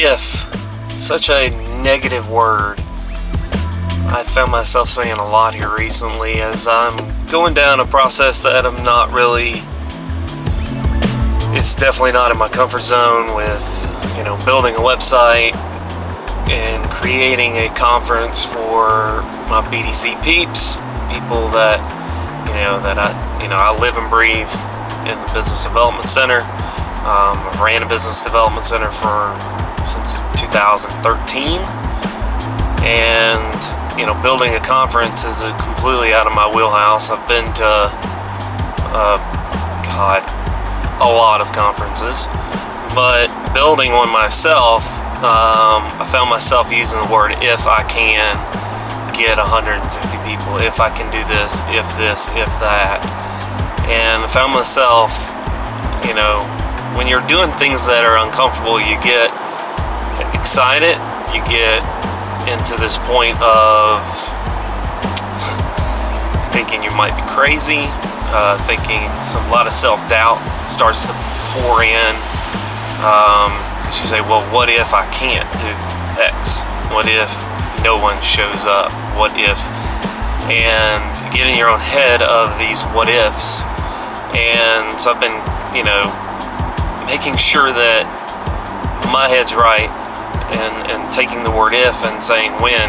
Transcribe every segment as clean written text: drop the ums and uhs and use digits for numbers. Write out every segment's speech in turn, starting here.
if, such a negative word. I found myself saying a lot here recently as I'm going down a process that I'm not really, it's definitely not in my comfort zone with, building a website and creating a conference for my BDC peeps, people that, I live and breathe in the Business Development Center. I've ran a business development center since 2013, and building a conference is completely out of my wheelhouse. I've been to a lot of conferences, but building one myself, I found myself using the word if I can get 150 people, if I can do this, if that, and I found myself, when you're doing things that are uncomfortable, you get excited, you get into this point of thinking you might be crazy, thinking a lot of self-doubt starts to pour in, because you say, well, what if I can't do X? What if no one shows up? What if? And you get in your own head of these what ifs. And so I've been, making sure that my head's right, and taking the word if and saying when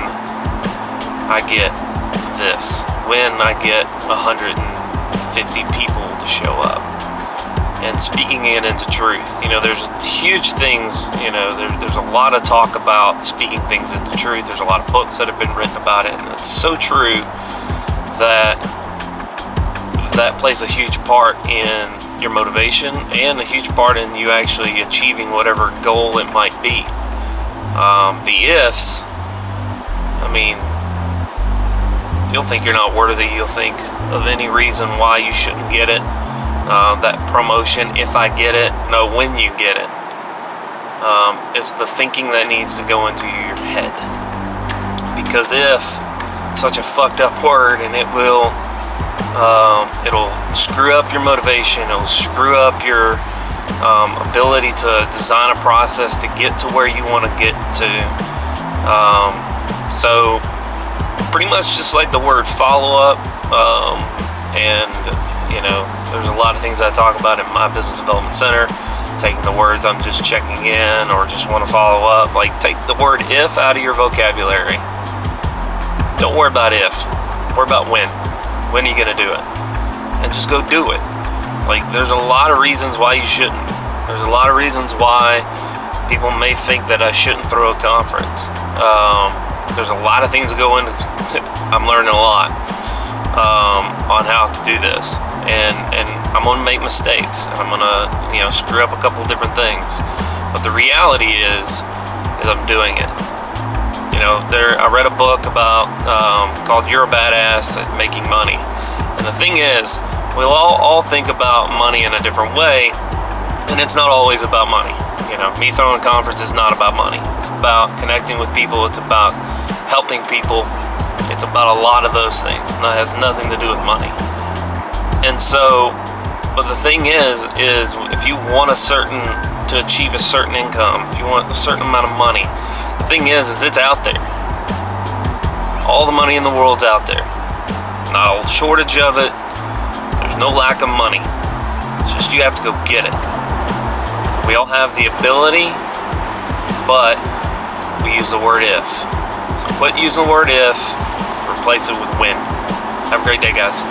I get this, when I get 150 people to show up, and speaking it into truth. There's huge things, there's a lot of talk about speaking things into truth. There's a lot of books that have been written about it, and it's so true that plays a huge part in your motivation and a huge part in you actually achieving whatever goal it might be. The ifs, you'll think you're not worthy, you'll think of any reason why you shouldn't get it. That promotion, if I get it, no, when you get it. It's the thinking that needs to go into your head. Because if, such a fucked up word, and it'll screw up your motivation, it'll screw up your ability to design a process to get to where you want to get to. So pretty much just like the word follow-up, and there's a lot of things I talk about in my business development center, taking the words I'm just checking in or just want to follow up. Like, take the word if out of your vocabulary. Don't worry about if, worry about when are you going to do it, and just go do it. Like, there's a lot of reasons why you shouldn't. There's a lot of reasons why people may think that I shouldn't throw a conference. There's a lot of things that go into I'm learning a lot on how to do this, and I'm going to make mistakes, and I'm going to screw up a couple of different things, but the reality is I'm doing it. I read a book about called You're a Badass at Making Money, and the thing is, we'll all think about money in a different way, and it's not always about money. Me throwing a conference is not about money. It's about connecting with people. It's about helping people. It's about a lot of those things. And that has nothing to do with money. And so, but the thing is if you want to achieve a certain income, if you want a certain amount of money, the thing is it's out there. All the money in the world's out there. Not a shortage of it. There's no lack of money. It's just you have to go get it. We all have the ability, but we use the word if. So quit using the word if, replace it with when. Have a great day, guys.